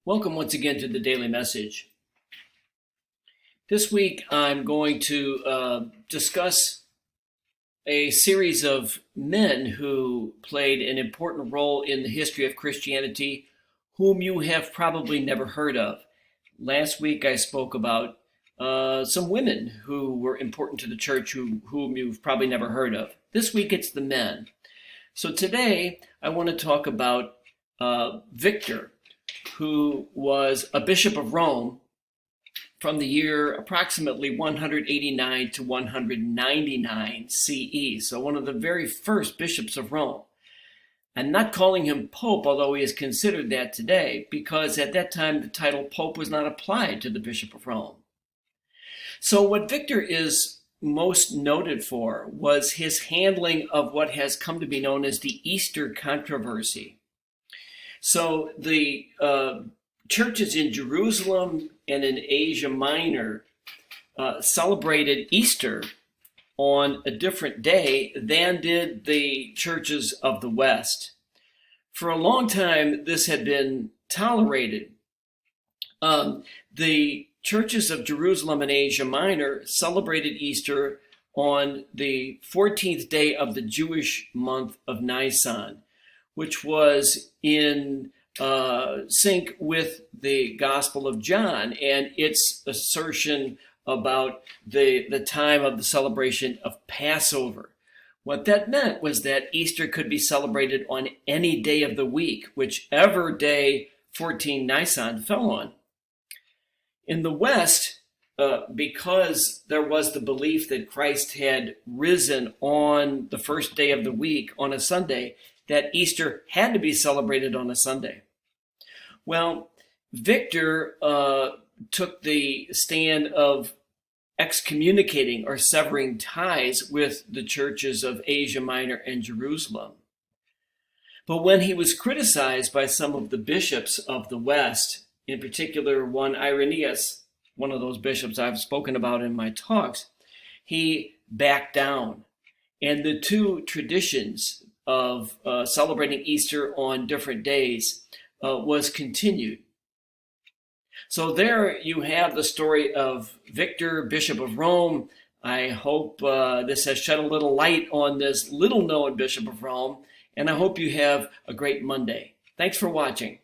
Welcome once again to the Daily Message. This week I'm going to discuss a series of men who played an important role in the history of Christianity, whom you have probably never heard of. Last week I spoke about some women who were important to the church whom you've probably never heard of. This week it's the men. So today I want to talk about Victor, who was a bishop of Rome from the year approximately 189 to 199 CE. So one of the very first bishops of Rome. I'm not calling him Pope, although he is considered that today, because at that time the title Pope was not applied to the Bishop of Rome. So what Victor is most noted for was his handling of what has come to be known as the Easter controversy. So the churches in Jerusalem and in Asia Minor celebrated Easter on a different day than did the churches of the West. For a long time, this had been tolerated. The churches of Jerusalem and Asia Minor celebrated Easter on the 14th day of the Jewish month of Nisan, which was in sync with the Gospel of John and its assertion about the time of the celebration of Passover. What that meant was that Easter could be celebrated on any day of the week, whichever day 14 Nisan fell on. In the West, because there was the belief that Christ had risen on the first day of the week on a Sunday, that Easter had to be celebrated on a Sunday. Well, Victor took the stand of excommunicating or severing ties with the churches of Asia Minor and Jerusalem. But when he was criticized by some of the bishops of the West, in particular one Irenaeus, one of those bishops I've spoken about in my talks, he backed down. And the two traditions of celebrating Easter on different days was continued. So there you have the story of Victor, Bishop of Rome. I hope this has shed a little light on this little-known Bishop of Rome, and I hope you have a great Monday. Thanks for watching.